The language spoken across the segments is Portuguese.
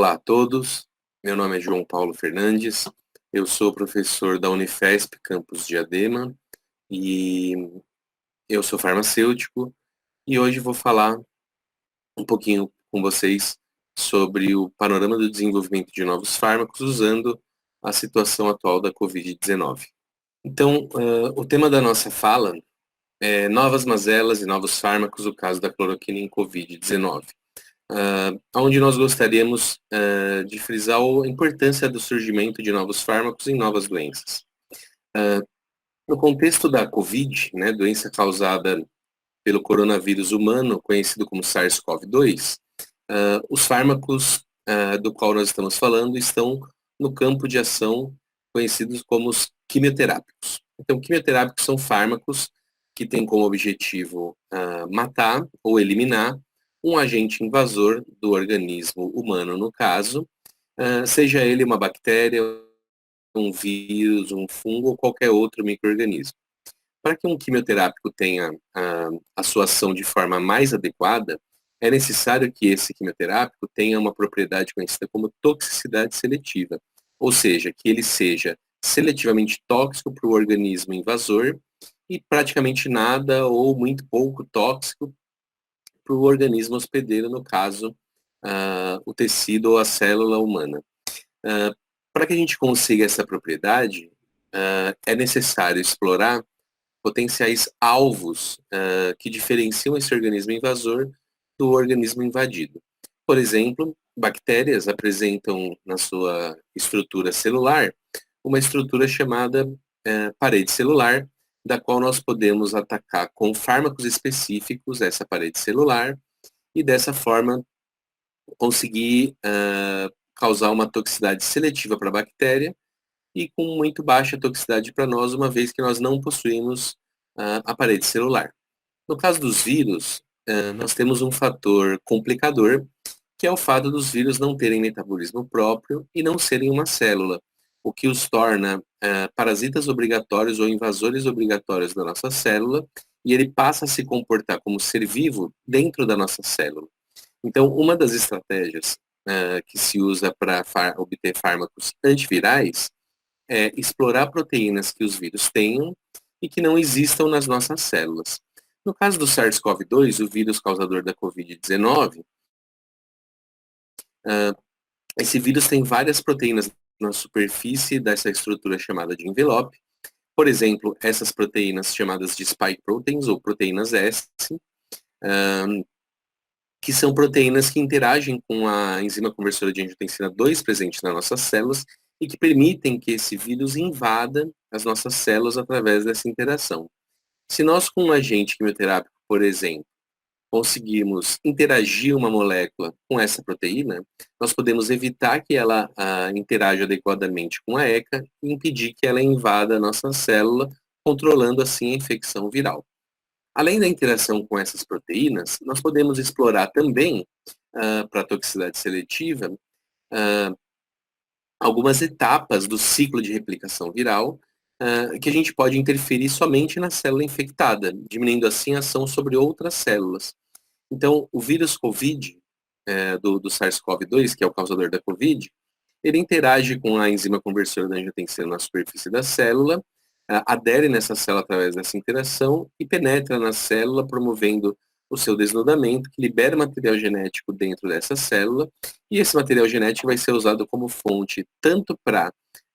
Olá a todos, meu nome é João Paulo Fernandes, eu sou professor da Unifesp, campus Diadema, e eu sou farmacêutico, e hoje vou falar um pouquinho com vocês sobre o panorama do desenvolvimento de novos fármacos usando a situação atual da Covid-19. Então, o tema da nossa fala é novas mazelas e novos fármacos, o caso da cloroquina em Covid-19. Onde nós gostaríamos de frisar a importância do surgimento de novos fármacos em novas doenças. No contexto da Covid, né, doença causada pelo coronavírus humano, conhecido como SARS-CoV-2, os fármacos do qual nós estamos falando estão no campo de ação conhecidos como os quimioterápicos. Então, quimioterápicos são fármacos que têm como objetivo matar ou eliminar um agente invasor do organismo humano, no caso, seja ele uma bactéria, um vírus, um fungo ou qualquer outro micro-organismo. Para que um quimioterápico tenha a sua ação de forma mais adequada, é necessário que esse quimioterápico tenha uma propriedade conhecida como toxicidade seletiva, ou seja, que ele seja seletivamente tóxico para o organismo invasor e praticamente nada ou muito pouco tóxico para o organismo hospedeiro, no caso, o tecido ou a célula humana. Para que a gente consiga essa propriedade, é necessário explorar potenciais alvos que diferenciam esse organismo invasor do organismo invadido. Por exemplo, bactérias apresentam na sua estrutura celular uma estrutura chamada parede celular, da qual nós podemos atacar com fármacos específicos essa parede celular e dessa forma conseguir causar uma toxicidade seletiva para a bactéria e com muito baixa toxicidade para nós, uma vez que nós não possuímos a parede celular. No caso dos vírus, nós temos um fator complicador, que é o fato dos vírus não terem metabolismo próprio e não serem uma célula, o que os torna parasitas obrigatórios ou invasores obrigatórios da nossa célula, e ele passa a se comportar como ser vivo dentro da nossa célula. Então, uma das estratégias que se usa para obter fármacos antivirais é explorar proteínas que os vírus tenham e que não existam nas nossas células. No caso do SARS-CoV-2, o vírus causador da Covid-19, esse vírus tem várias proteínas na superfície dessa estrutura chamada de envelope. Por exemplo, essas proteínas chamadas de spike proteins ou proteínas S, que são proteínas que interagem com a enzima conversora de angiotensina 2 presente nas nossas células e que permitem que esse vírus invada as nossas células através dessa interação. Se nós, com um agente quimioterápico, por exemplo, conseguirmos interagir uma molécula com essa proteína, nós podemos evitar que ela interaja adequadamente com a ECA e impedir que ela invada a nossa célula, controlando assim a infecção viral. Além da interação com essas proteínas, nós podemos explorar também, para a toxicidade seletiva, algumas etapas do ciclo de replicação viral, que a gente pode interferir somente na célula infectada, diminuindo assim a ação sobre outras células. Então, o vírus COVID, do SARS-CoV-2, que é o causador da COVID, ele interage com a enzima conversora da angiotensina na superfície da célula, adere nessa célula através dessa interação e penetra na célula, promovendo o seu desnudamento, que libera material genético dentro dessa célula, e esse material genético vai ser usado como fonte tanto para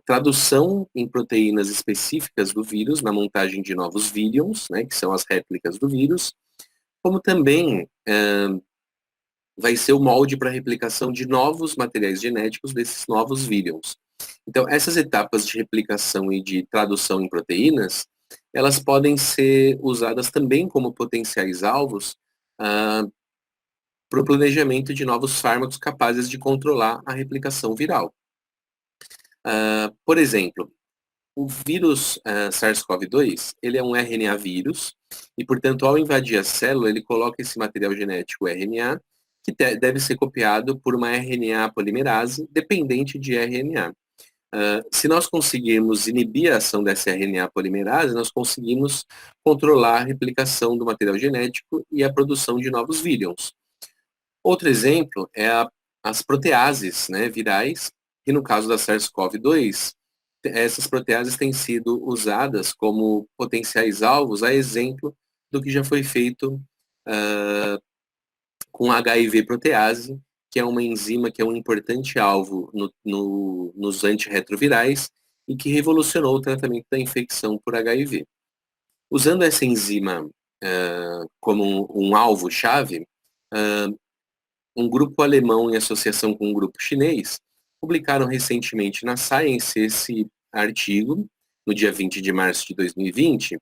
tradução em proteínas específicas do vírus, na montagem de novos virions, né, que são as réplicas do vírus, como também vai ser o molde para a replicação de novos materiais genéticos desses novos virions. Então, essas etapas de replicação e de tradução em proteínas, elas podem ser usadas também como potenciais alvos para o planejamento de novos fármacos capazes de controlar a replicação viral. Por exemplo, o vírus SARS-CoV-2, ele é um RNA vírus, e, portanto, ao invadir a célula, ele coloca esse material genético RNA, que deve ser copiado por uma RNA polimerase dependente de RNA. Se nós conseguirmos inibir a ação dessa RNA polimerase, nós conseguimos controlar a replicação do material genético e a produção de novos virions. Outro exemplo é a as proteases, né, virais, e no caso da SARS-CoV-2, essas proteases têm sido usadas como potenciais alvos, a exemplo do que já foi feito com HIV protease, que é uma enzima que é um importante alvo nos antirretrovirais e que revolucionou o tratamento da infecção por HIV. Usando essa enzima como um alvo-chave, um grupo alemão em associação com um grupo chinês publicaram recentemente na Science esse artigo, no dia 20 de março de 2020,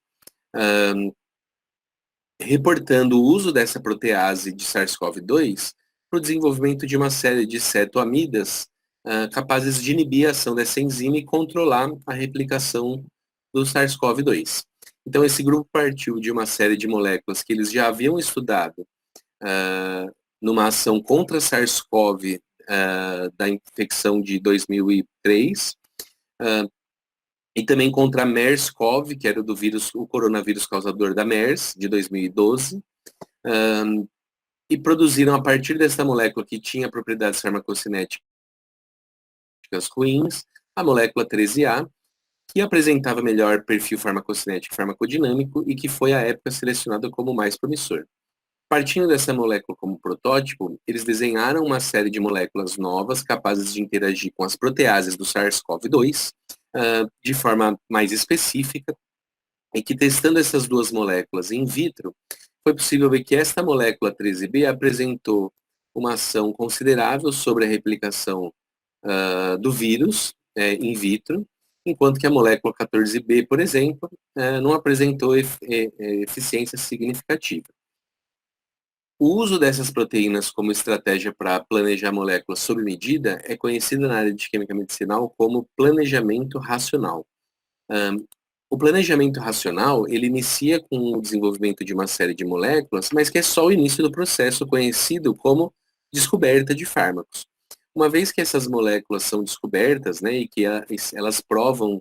reportando o uso dessa protease de SARS-CoV-2 para o desenvolvimento de uma série de cetoamidas capazes de inibir a ação dessa enzima e controlar a replicação do SARS-CoV-2. Então, esse grupo partiu de uma série de moléculas que eles já haviam estudado numa ação contra SARS-CoV da infecção de 2003, e também contra a MERS-CoV, que era o coronavírus causador da MERS, de 2012, e produziram, a partir dessa molécula que tinha propriedades farmacocinéticas ruins, a molécula 13A, que apresentava melhor perfil farmacocinético e farmacodinâmico e que foi, à época, selecionada como mais promissor. Partindo dessa molécula como protótipo, eles desenharam uma série de moléculas novas capazes de interagir com as proteases do SARS-CoV-2 de forma mais específica, e que, testando essas duas moléculas in vitro, foi possível ver que esta molécula 13B apresentou uma ação considerável sobre a replicação do vírus in vitro, enquanto que a molécula 14B, por exemplo, não apresentou eficiência significativa. O uso dessas proteínas como estratégia para planejar moléculas sob medida é conhecido na área de química medicinal como planejamento racional. O planejamento racional, ele inicia com o desenvolvimento de uma série de moléculas, mas que é só o início do processo conhecido como descoberta de fármacos. Uma vez que essas moléculas são descobertas, né, e que elas provam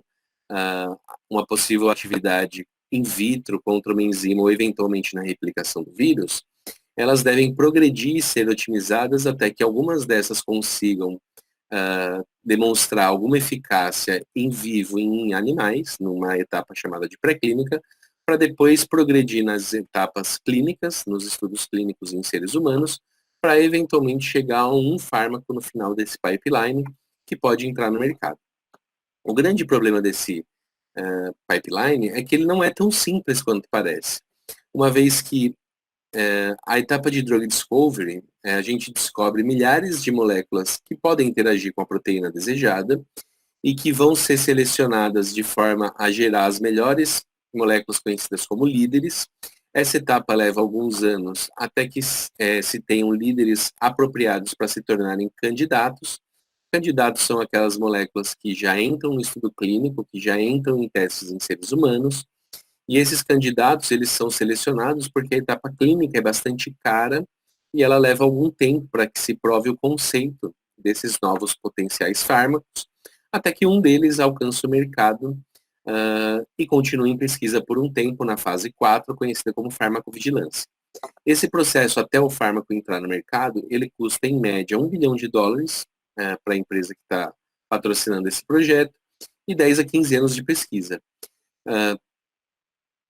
uma possível atividade in vitro contra uma enzima ou eventualmente na replicação do vírus, elas devem progredir e ser otimizadas até que algumas dessas consigam demonstrar alguma eficácia em vivo em animais, numa etapa chamada de pré-clínica, para depois progredir nas etapas clínicas, nos estudos clínicos em seres humanos, para eventualmente chegar a um fármaco no final desse pipeline que pode entrar no mercado. O grande problema desse pipeline é que ele não é tão simples quanto parece, uma vez que a etapa de drug discovery, a gente descobre milhares de moléculas que podem interagir com a proteína desejada e que vão ser selecionadas de forma a gerar as melhores moléculas conhecidas como líderes. Essa etapa leva alguns anos até que se tenham líderes apropriados para se tornarem candidatos. Candidatos são aquelas moléculas que já entram no estudo clínico, que já entram em testes em seres humanos. E esses candidatos, eles são selecionados porque a etapa clínica é bastante cara e ela leva algum tempo para que se prove o conceito desses novos potenciais fármacos, até que um deles alcance o mercado e continue em pesquisa por um tempo na fase 4, conhecida como farmacovigilância. Esse processo até o fármaco entrar no mercado, ele custa em média $1 bilhão para a empresa que está patrocinando esse projeto e 10 a 15 anos de pesquisa.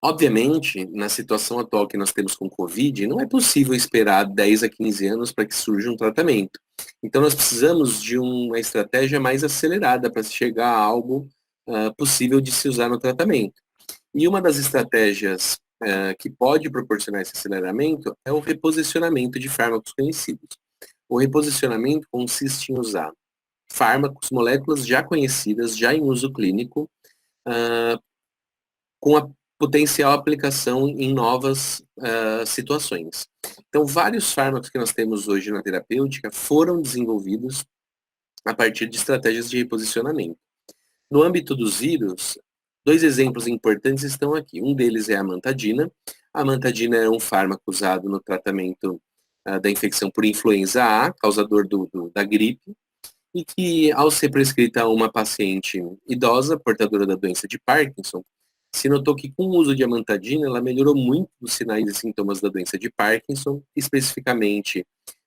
Obviamente, na situação atual que nós temos com o Covid, não é possível esperar 10 a 15 anos para que surja um tratamento. Então, nós precisamos de uma estratégia mais acelerada para chegar a algo possível de se usar no tratamento. E uma das estratégias que pode proporcionar esse aceleramento é o reposicionamento de fármacos conhecidos. O reposicionamento consiste em usar fármacos, moléculas já conhecidas, já em uso clínico, com a potencial aplicação em novas situações. Então, vários fármacos que nós temos hoje na terapêutica foram desenvolvidos a partir de estratégias de reposicionamento. No âmbito dos vírus, 2 exemplos importantes estão aqui. Um deles é a amantadina. A amantadina é um fármaco usado no tratamento da infecção por influenza A, causador da gripe, e que, ao ser prescrita a uma paciente idosa, portadora da doença de Parkinson, se notou que com o uso de amantadina, ela melhorou muito os sinais e sintomas da doença de Parkinson, especificamente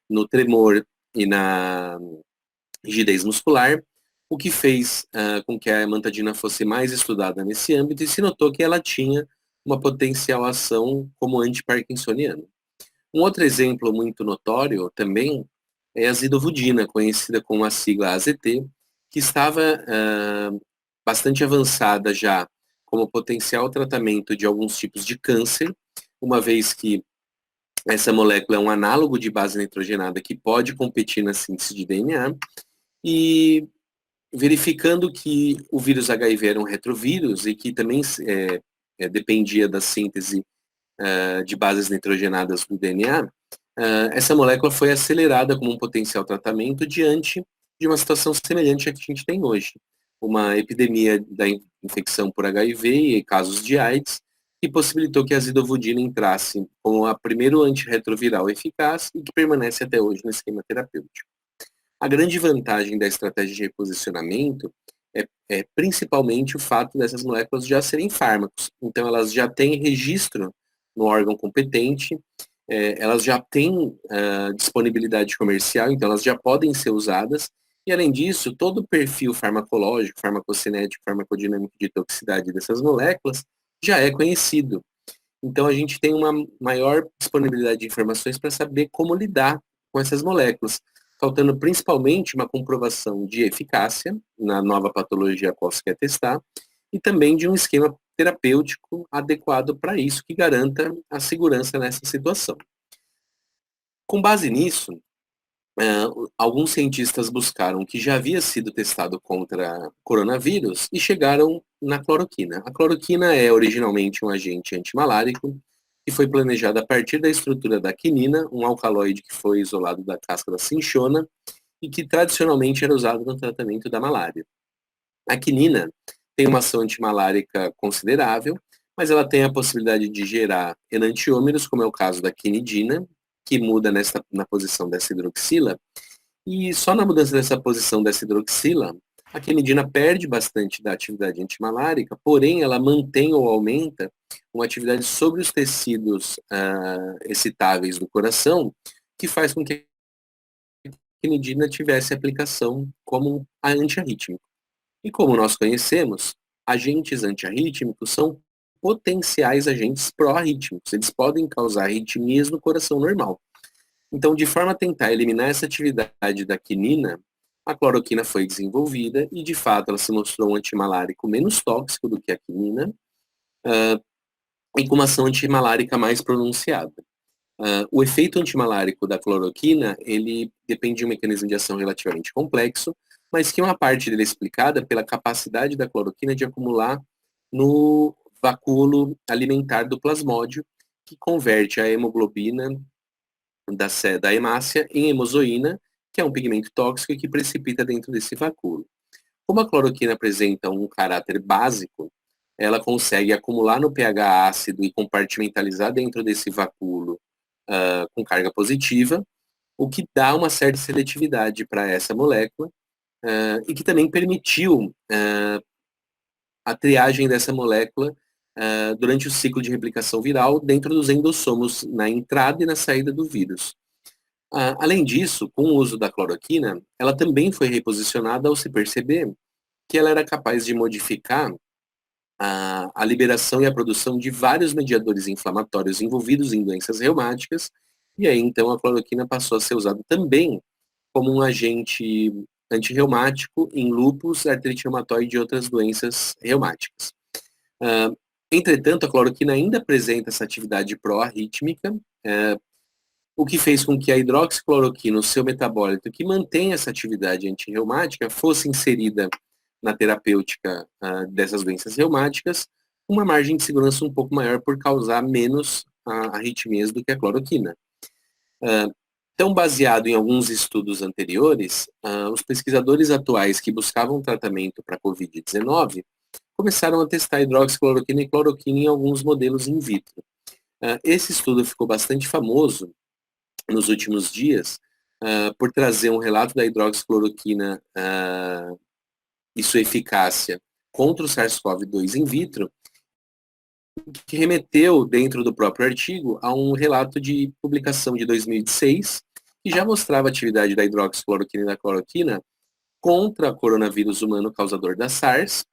no tremor e na rigidez muscular, o que fez com que a amantadina fosse mais estudada nesse âmbito e se notou que ela tinha uma potencial ação como antiparkinsoniana. Um outro exemplo muito notório também é a zidovudina, conhecida como a sigla AZT, que estava bastante avançada já como potencial tratamento de alguns tipos de câncer, uma vez que essa molécula é um análogo de base nitrogenada que pode competir na síntese de DNA, e verificando que o vírus HIV era um retrovírus e que também dependia da síntese de bases nitrogenadas do DNA, essa molécula foi acelerada como um potencial tratamento diante de uma situação semelhante à que a gente tem hoje. Uma epidemia da infecção por HIV e casos de AIDS, que possibilitou que a zidovudina entrasse como a primeiro antirretroviral eficaz e que permanece até hoje no esquema terapêutico. A grande vantagem da estratégia de reposicionamento é principalmente o fato dessas moléculas já serem fármacos. Então, elas já têm registro no órgão competente, elas já têm disponibilidade comercial, então elas já podem ser usadas. E, além disso, todo o perfil farmacológico, farmacocinético, farmacodinâmico de toxicidade dessas moléculas já é conhecido. Então, a gente tem uma maior disponibilidade de informações para saber como lidar com essas moléculas, faltando principalmente uma comprovação de eficácia na nova patologia a qual se quer testar, e também de um esquema terapêutico adequado para isso, que garanta a segurança nessa situação. Com base nisso, alguns cientistas buscaram o que já havia sido testado contra coronavírus e chegaram na cloroquina. A cloroquina é originalmente um agente antimalárico que foi planejado a partir da estrutura da quinina, um alcaloide que foi isolado da casca da cinchona e que tradicionalmente era usado no tratamento da malária. A quinina tem uma ação antimalárica considerável, mas ela tem a possibilidade de gerar enantiômeros, como é o caso da quinidina, que muda na posição dessa hidroxila, e só na mudança dessa posição dessa hidroxila, a quinidina perde bastante da atividade antimalárica, porém ela mantém ou aumenta uma atividade sobre os tecidos excitáveis do coração, que faz com que a quinidina tivesse aplicação como antiarrítmico. E como nós conhecemos, agentes antiarrítmicos são potenciais agentes pró-arrítmicos. Eles podem causar arritmias no coração normal. Então, de forma a tentar eliminar essa atividade da quinina, a cloroquina foi desenvolvida e, de fato, ela se mostrou um antimalárico menos tóxico do que a quinina e com uma ação antimalárica mais pronunciada. O efeito antimalárico da cloroquina, ele depende de um mecanismo de ação relativamente complexo, mas que uma parte dele é explicada pela capacidade da cloroquina de acumular no vacúolo alimentar do plasmódio, que converte a hemoglobina da hemácia em hemozoína, que é um pigmento tóxico que precipita dentro desse vacúolo. Como a cloroquina apresenta um caráter básico, ela consegue acumular no pH ácido e compartimentalizar dentro desse vacúolo com carga positiva, o que dá uma certa seletividade para essa molécula e que também permitiu a triagem dessa molécula durante o ciclo de replicação viral dentro dos endossomos, na entrada e na saída do vírus. Além disso, com o uso da cloroquina, ela também foi reposicionada ao se perceber que ela era capaz de modificar a liberação e a produção de vários mediadores inflamatórios envolvidos em doenças reumáticas, e aí então a cloroquina passou a ser usada também como um agente antirreumático em lúpus, artrite reumatoide e outras doenças reumáticas. Entretanto, a cloroquina ainda apresenta essa atividade pró-arrítmica, o que fez com que a hidroxicloroquina, o seu metabólito, que mantém essa atividade antirreumática, fosse inserida na terapêutica dessas doenças reumáticas, uma margem de segurança um pouco maior por causar menos arritmias do que a cloroquina. Então, baseado em alguns estudos anteriores, os pesquisadores atuais que buscavam tratamento para a COVID-19 começaram a testar hidroxicloroquina e cloroquina em alguns modelos in vitro. Esse estudo ficou bastante famoso nos últimos dias por trazer um relato da hidroxicloroquina e sua eficácia contra o SARS-CoV-2 in vitro, que remeteu, dentro do próprio artigo, a um relato de publicação de 2006, que já mostrava a atividade da hidroxicloroquina e da cloroquina contra o coronavírus humano causador da SARS,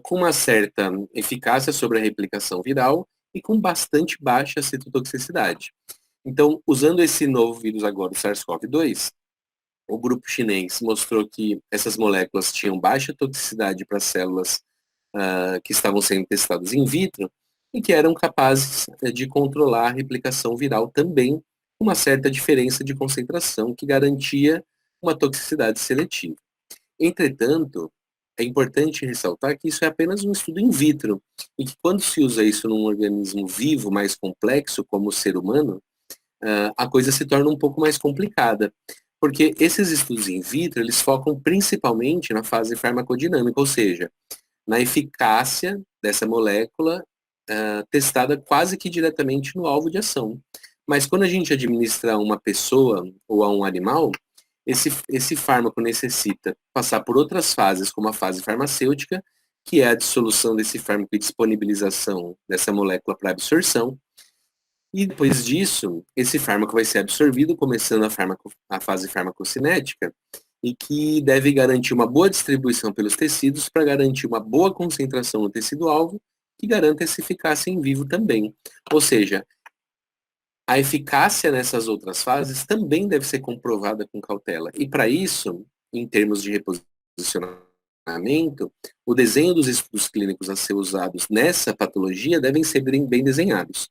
com uma certa eficácia sobre a replicação viral e com bastante baixa citotoxicidade. Então, usando esse novo vírus agora, o SARS-CoV-2, o grupo chinês mostrou que essas moléculas tinham baixa toxicidade para células que estavam sendo testadas in vitro e que eram capazes de controlar a replicação viral também, com uma certa diferença de concentração que garantia uma toxicidade seletiva. Entretanto, é importante ressaltar que isso é apenas um estudo in vitro e que quando se usa isso num organismo vivo mais complexo, como o ser humano, a coisa se torna um pouco mais complicada, porque esses estudos in vitro, eles focam principalmente na fase farmacodinâmica, ou seja, na eficácia dessa molécula testada quase que diretamente no alvo de ação. Mas quando a gente administra a uma pessoa ou a um animal, esse fármaco necessita passar por outras fases, como a fase farmacêutica, que é a dissolução desse fármaco e disponibilização dessa molécula para absorção. E depois disso, esse fármaco vai ser absorvido, começando a fase farmacocinética, e que deve garantir uma boa distribuição pelos tecidos para garantir uma boa concentração no tecido-alvo, que garanta essa eficácia em vivo também. Ou seja, a eficácia nessas outras fases também deve ser comprovada com cautela. E para isso, em termos de reposicionamento, o desenho dos estudos clínicos a ser usados nessa patologia devem ser bem desenhados.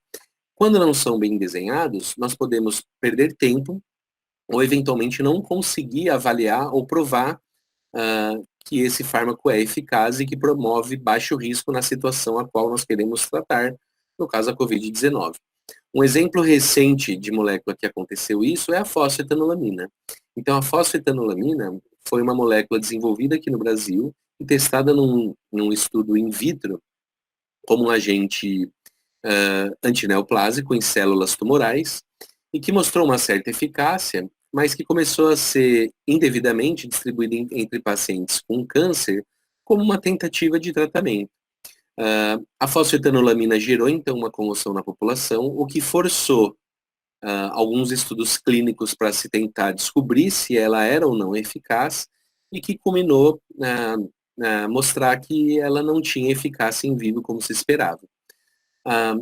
Quando não são bem desenhados, nós podemos perder tempo ou eventualmente não conseguir avaliar ou provar que esse fármaco é eficaz e que promove baixo risco na situação a qual nós queremos tratar, no caso a Covid-19. Um exemplo recente de molécula que aconteceu isso é a fosfetanolamina. Então, a fosfetanolamina foi uma molécula desenvolvida aqui no Brasil e testada num estudo in vitro como um agente antineoplásico em células tumorais e que mostrou uma certa eficácia, mas que começou a ser indevidamente distribuída entre pacientes com câncer como uma tentativa de tratamento. A fosfetanolamina gerou, então, uma comoção na população, o que forçou alguns estudos clínicos para se tentar descobrir se ela era ou não eficaz e que culminou mostrar que ela não tinha eficácia em vivo como se esperava.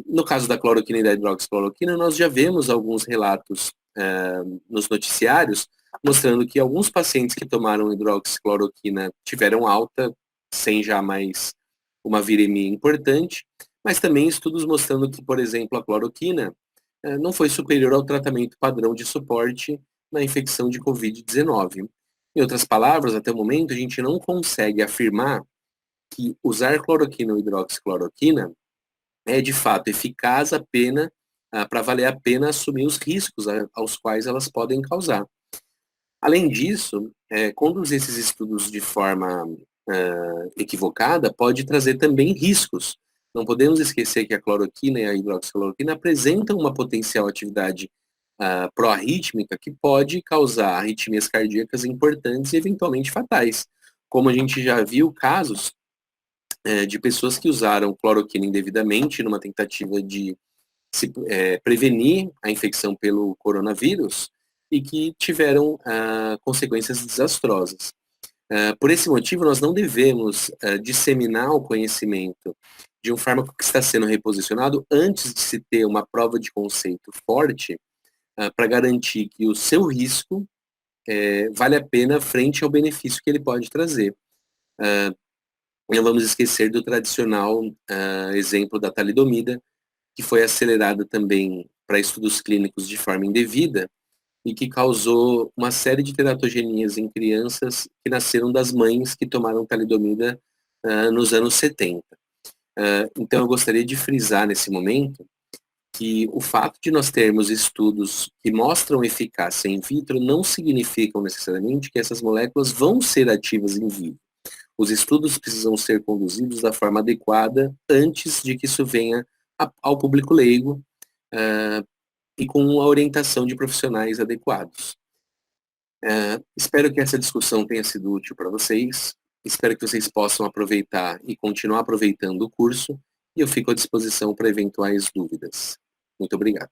No caso da cloroquina e da hidroxicloroquina, nós já vemos alguns relatos nos noticiários mostrando que alguns pacientes que tomaram hidroxicloroquina tiveram alta sem jamais uma viremia importante, mas também estudos mostrando que, por exemplo, a cloroquina não foi superior ao tratamento padrão de suporte na infecção de Covid-19. Em outras palavras, até o momento, a gente não consegue afirmar que usar cloroquina ou hidroxicloroquina é de fato eficaz para valer a pena assumir os riscos aos quais elas podem causar. Além disso, conduzir esses estudos de forma equivocada pode trazer também riscos. Não podemos esquecer que a cloroquina e a hidroxicloroquina apresentam uma potencial atividade pró-arrítmica que pode causar arritmias cardíacas importantes e eventualmente fatais. Como a gente já viu casos de pessoas que usaram cloroquina indevidamente numa tentativa de prevenir a infecção pelo coronavírus e que tiveram consequências desastrosas. Por esse motivo, nós não devemos disseminar o conhecimento de um fármaco que está sendo reposicionado antes de se ter uma prova de conceito forte para garantir que o seu risco vale a pena frente ao benefício que ele pode trazer. Não vamos esquecer do tradicional exemplo da talidomida, que foi acelerada também para estudos clínicos de forma indevida e que causou uma série de teratogenias em crianças que nasceram das mães que tomaram talidomida nos anos 70. Então, eu gostaria de frisar nesse momento que o fato de nós termos estudos que mostram eficácia in vitro não significam necessariamente que essas moléculas vão ser ativas em vivo. Os estudos precisam ser conduzidos da forma adequada antes de que isso venha ao público leigo e com a orientação de profissionais adequados. Espero que essa discussão tenha sido útil para vocês. Espero que vocês possam aproveitar e continuar aproveitando o curso. E eu fico à disposição para eventuais dúvidas. Muito obrigado.